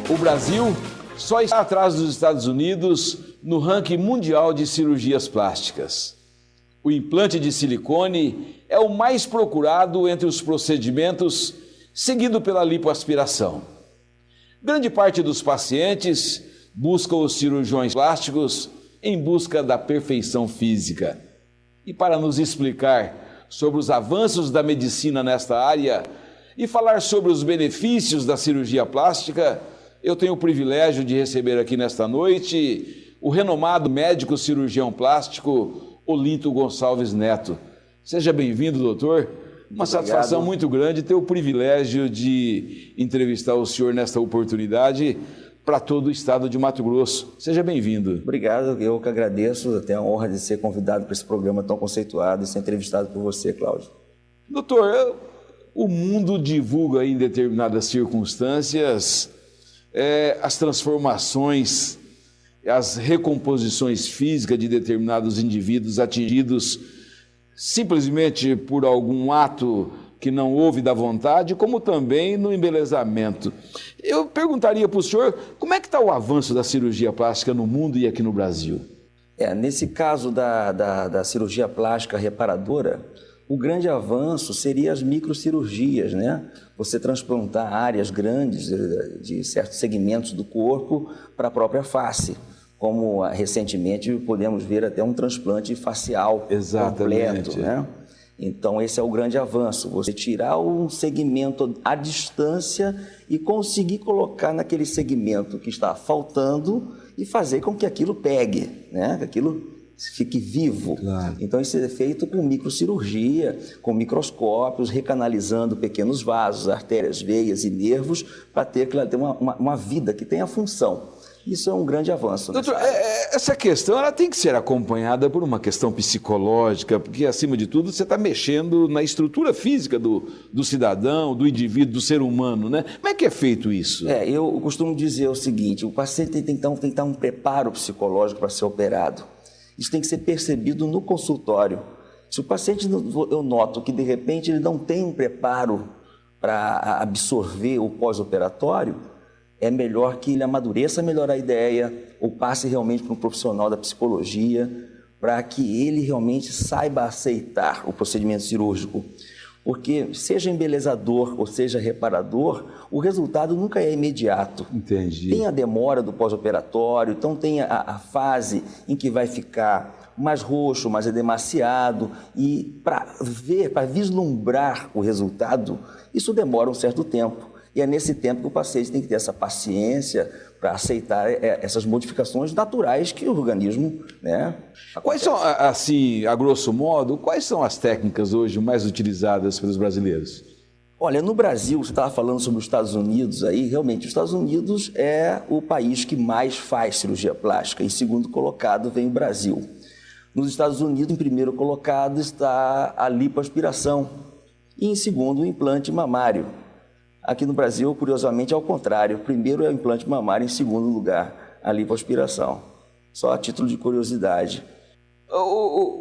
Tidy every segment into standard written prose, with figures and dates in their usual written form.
O Brasil só está atrás dos Estados Unidos no ranking mundial de cirurgias plásticas. O implante de silicone é o mais procurado entre os procedimentos, seguido pela lipoaspiração. Grande parte dos pacientes busca os cirurgiões plásticos em busca da perfeição física. E para nos explicar sobre os avanços da medicina nesta área e falar sobre os benefícios da cirurgia plástica, eu tenho o privilégio de receber aqui nesta noite o renomado médico cirurgião plástico Olinto Gonçalves Neto. Seja bem-vindo, doutor. Uma satisfação muito grande ter o privilégio de entrevistar o senhor nesta oportunidade para todo o estado de Mato Grosso. Seja bem-vindo. Obrigado, eu que agradeço. Eu tenho a honra de ser convidado para esse programa tão conceituado e ser entrevistado por você, Cláudio. Doutor, o mundo divulga em determinadas circunstâncias as transformações, as recomposições físicas de determinados indivíduos atingidos simplesmente por algum ato que não houve da vontade, como também no embelezamento. Eu perguntaria para o senhor, como é que está o avanço da cirurgia plástica no mundo e aqui no Brasil? Nesse caso da cirurgia plástica reparadora, o grande avanço seria as microcirurgias, né? Você transplantar áreas grandes de certos segmentos do corpo para a própria face, como recentemente podemos ver até um transplante facial completo, né? Então esse é o grande avanço, você tirar um segmento à distância e conseguir colocar naquele segmento que está faltando e fazer com que aquilo pegue, né? Que aquilo fique vivo. Claro. Então isso é feito com microcirurgia, com microscópios, recanalizando pequenos vasos, artérias, veias e nervos para ter uma vida que tenha função. Isso é um grande avanço. Doutor, essa questão ela tem que ser acompanhada por uma questão psicológica, porque acima de tudo você está mexendo na estrutura física do cidadão, do indivíduo, do ser humano, né? Como é que é feito isso? Eu costumo dizer o seguinte, o paciente tem que ter um preparo psicológico para ser operado. Isso tem que ser percebido no consultório. Se o paciente, eu noto que de repente ele não tem um preparo para absorver o pós-operatório, é melhor que ele amadureça melhor a ideia ou passe realmente para um profissional da psicologia para que ele realmente saiba aceitar o procedimento cirúrgico. Porque seja embelezador ou seja reparador, o resultado nunca é imediato. Entendi. Tem a demora do pós-operatório, então tem a fase em que vai ficar mais roxo, mais edemaciado, e para vislumbrar o resultado, isso demora um certo tempo. E é nesse tempo que o paciente tem que ter essa paciência para aceitar essas modificações naturais que o organismo, né? Quais são, assim, a grosso modo, quais são as técnicas hoje mais utilizadas pelos brasileiros? Olha, no Brasil, você estava falando sobre os Estados Unidos aí, realmente, os Estados Unidos é o país que mais faz cirurgia plástica. Em segundo colocado vem o Brasil. Nos Estados Unidos, em primeiro colocado está a lipoaspiração e em segundo o implante mamário. Aqui no Brasil, curiosamente, é ao contrário. Primeiro é o implante mamário, em segundo lugar, a lipoaspiração. Só a título de curiosidade.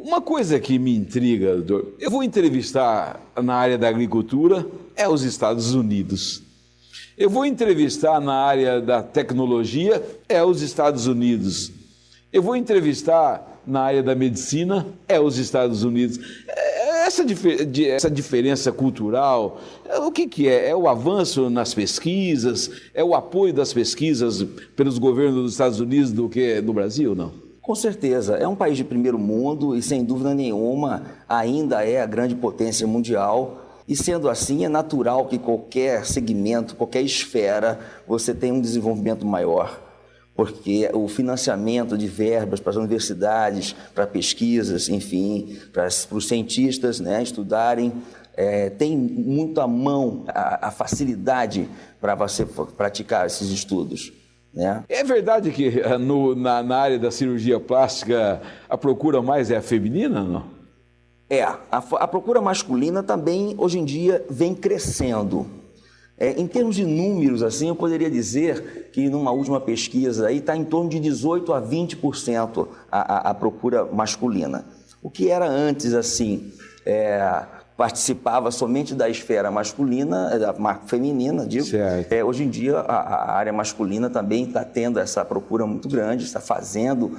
Uma coisa que me intriga, doutor, eu vou entrevistar na área da agricultura, os Estados Unidos. Eu vou entrevistar na área da tecnologia, os Estados Unidos. Eu vou entrevistar na área da medicina, os Estados Unidos. Essa diferença cultural, o que é? É o avanço nas pesquisas? É o apoio das pesquisas pelos governos dos Estados Unidos do que no Brasil, não? Com certeza. É um país de primeiro mundo e, sem dúvida nenhuma, ainda é a grande potência mundial. E, sendo assim, é natural que qualquer segmento, qualquer esfera, você tenha um desenvolvimento maior. Porque o financiamento de verbas para as universidades, para pesquisas, enfim, para os cientistas, né, estudarem, tem muito à mão a facilidade para você praticar esses estudos, né? É verdade que na área da cirurgia plástica a procura mais é a feminina, não? A procura masculina também, hoje em dia, vem crescendo. Em termos de números, assim, eu poderia dizer que numa última pesquisa aí está em torno de 18% a 20% a procura masculina. O que era antes, assim, participava somente da esfera masculina, feminina, digo. Hoje em dia a área masculina também está tendo essa procura muito grande, está fazendo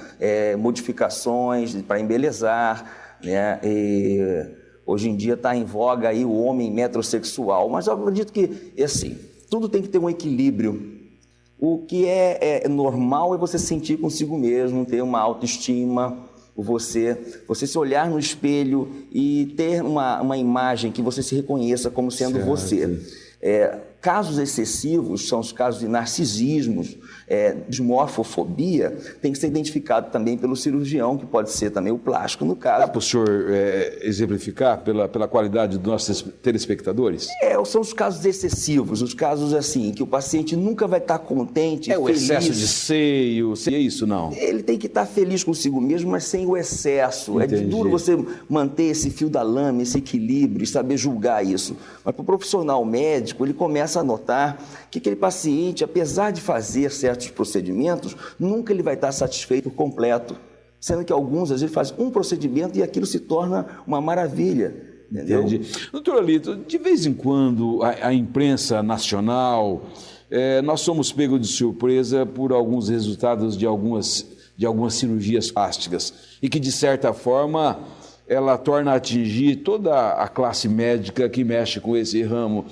modificações para embelezar, né? E hoje em dia está em voga aí o homem metrosexual, mas eu acredito que, assim, tudo tem que ter um equilíbrio. O que é normal é você sentir consigo mesmo, ter uma autoestima, você se olhar no espelho e ter uma imagem que você se reconheça como sendo você. Casos excessivos são os casos de narcisismos, dismorfofobia, tem que ser identificado também pelo cirurgião, que pode ser também o plástico, no caso. Dá para o senhor exemplificar pela qualidade dos nossos telespectadores? São os casos excessivos, os casos assim, que o paciente nunca vai estar contente, feliz. O excesso de seio, é isso, não? Ele tem que estar feliz consigo mesmo, mas sem o excesso. Entendi. É duro você manter esse fio da lama, esse equilíbrio e saber julgar isso. Mas para o profissional médico, ele começa a notar que aquele paciente, apesar de fazer certos procedimentos, nunca ele vai estar satisfeito por completo. Sendo que alguns, às vezes, fazem um procedimento e aquilo se torna uma maravilha. Entendeu? Entendi. Doutor Olito, de vez em quando a imprensa nacional, nós somos pegos de surpresa por alguns resultados de algumas cirurgias plásticas e que, de certa forma, ela torna a atingir toda a classe médica que mexe com esse ramo.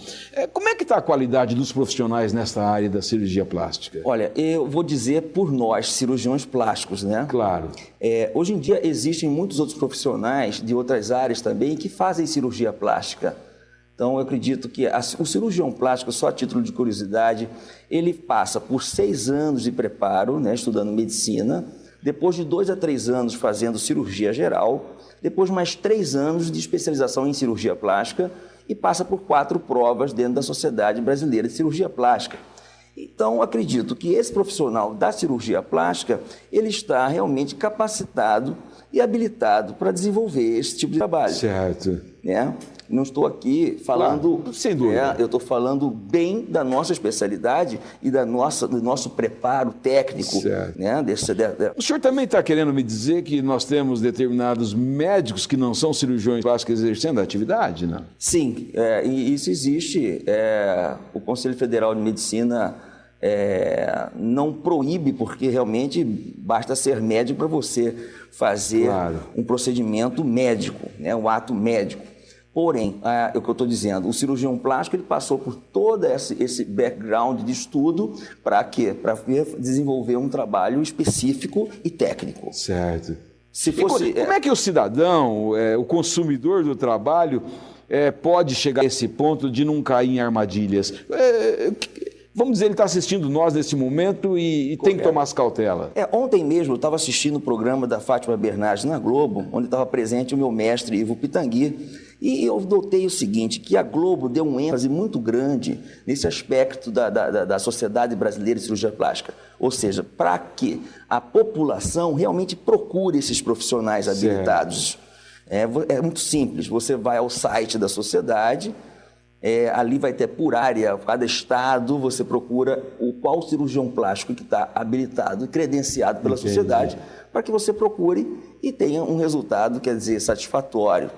Como é que está a qualidade dos profissionais nesta área da cirurgia plástica? Olha, eu vou dizer por nós, cirurgiões plásticos, né? Claro. Hoje em dia existem muitos outros profissionais de outras áreas também que fazem cirurgia plástica. Então, eu acredito que o cirurgião plástico, só a título de curiosidade, ele passa por 6 anos de preparo, né, estudando medicina, depois de 2 a 3 anos fazendo cirurgia geral, depois mais 3 anos de especialização em cirurgia plástica e passa por 4 provas dentro da Sociedade Brasileira de Cirurgia Plástica. Então, acredito que esse profissional da cirurgia plástica, ele está realmente capacitado e habilitado para desenvolver esse tipo de trabalho. Certo. Né? Não estou aqui falando... Claro, sem dúvida. Eu estou falando bem da nossa especialidade e do nosso preparo técnico. Certo. Né? O senhor também está querendo me dizer que nós temos determinados médicos que não são cirurgiões plásticos exercendo a atividade, não? Sim, e isso existe. O Conselho Federal de Medicina não proíbe, porque realmente basta ser médico para você fazer um procedimento médico, né? Um ato médico. Porém, é o que eu estou dizendo, o cirurgião plástico ele passou por todo esse background de estudo para quê? Para desenvolver um trabalho específico e técnico. Certo. Como é que o cidadão, o consumidor do trabalho, pode chegar a esse ponto de não cair em armadilhas? Vamos dizer, ele está assistindo nós nesse momento e tem que tomar as cautelas. Ontem mesmo eu estava assistindo o programa da Fátima Bernardes na Globo, onde estava presente o meu mestre Ivo Pitangui, e eu notei o seguinte, que a Globo deu um ênfase muito grande nesse aspecto da Sociedade Brasileira de Cirurgia Plástica. Ou seja, para que a população realmente procure esses profissionais habilitados. É muito simples, você vai ao site da sociedade, ali vai ter por área, cada estado, você procura qual cirurgião plástico que está habilitado e credenciado pela sociedade, para que você procure e tenha um resultado, quer dizer, satisfatório.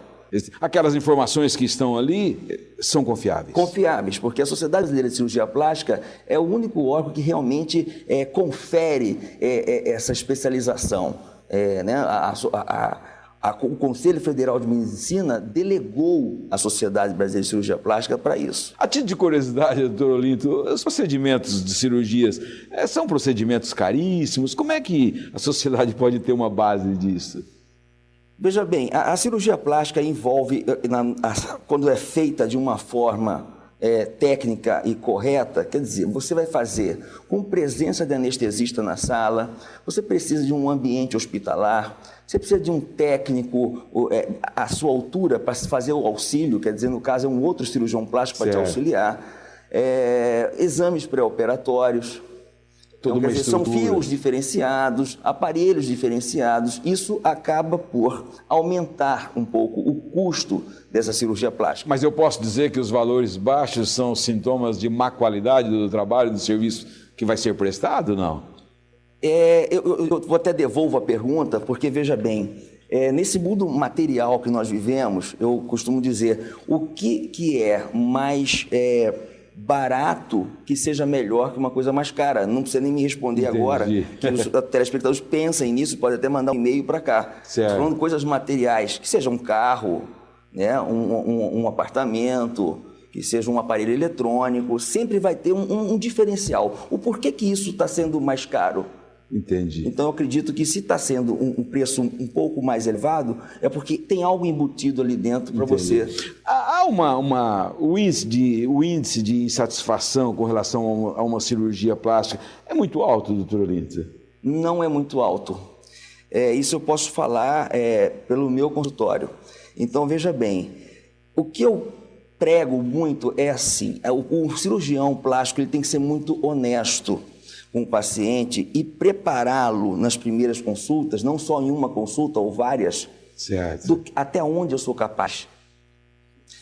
Aquelas informações que estão ali são confiáveis? Confiáveis, porque a Sociedade Brasileira de Cirurgia Plástica é o único órgão que realmente confere essa especialização. Né? O Conselho Federal de Medicina delegou a Sociedade Brasileira de Cirurgia Plástica para isso. A título de curiosidade, doutor Olinto, os procedimentos de cirurgias são procedimentos caríssimos? Como é que a sociedade pode ter uma base disso? Veja bem, a cirurgia plástica envolve, quando é feita de uma forma técnica e correta, quer dizer, você vai fazer com presença de anestesista na sala, você precisa de um ambiente hospitalar, você precisa de um técnico à sua altura para fazer o auxílio, quer dizer, no caso é um outro cirurgião plástico para te auxiliar, exames pré-operatórios. Então, quer dizer, são fios diferenciados, aparelhos diferenciados, isso acaba por aumentar um pouco o custo dessa cirurgia plástica. Mas eu posso dizer que os valores baixos são sintomas de má qualidade do trabalho, do serviço que vai ser prestado, não? Eu até devolvo a pergunta, porque veja bem, Nesse mundo material que nós vivemos, eu costumo dizer, o que é mais barato que seja melhor que uma coisa mais cara? Não precisa nem me responder agora, que os telespectadores pensem nisso, pode até mandar um e-mail para cá. Falando de coisas materiais, que seja um carro, né, um apartamento, que seja um aparelho eletrônico, sempre vai ter um diferencial. O porquê que isso está sendo mais caro? Entendi. Então, eu acredito que se está sendo um preço um pouco mais elevado, é porque tem algo embutido ali dentro para você. Há o índice de insatisfação com relação a uma cirurgia plástica é muito alto, doutor Olinto? Não é muito alto. Isso eu posso falar pelo meu consultório. Então, veja bem, o que eu prego muito é assim, o cirurgião plástico ele tem que ser muito honesto com o paciente e prepará-lo nas primeiras consultas, não só em uma consulta ou várias, até onde eu sou capaz.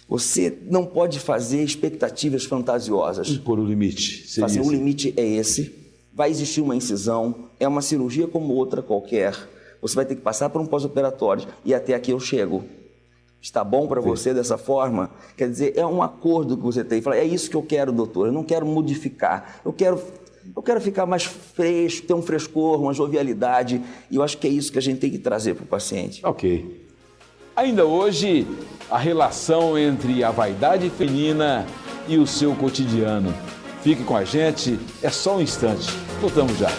Você não pode fazer expectativas fantasiosas. Impor o limite. O limite é esse. Vai existir uma incisão, é uma cirurgia como outra qualquer. Você vai ter que passar por um pós-operatório e até aqui eu chego. Está bom para você dessa forma? Quer dizer, é um acordo que você tem. Fala, é isso que eu quero, doutor. Eu não quero modificar. Eu quero ficar mais fresco, ter um frescor, uma jovialidade. E eu acho que é isso que a gente tem que trazer para o paciente. Ok. Ainda hoje, a relação entre a vaidade feminina e o seu cotidiano. Fique com a gente, é só um instante. Voltamos já.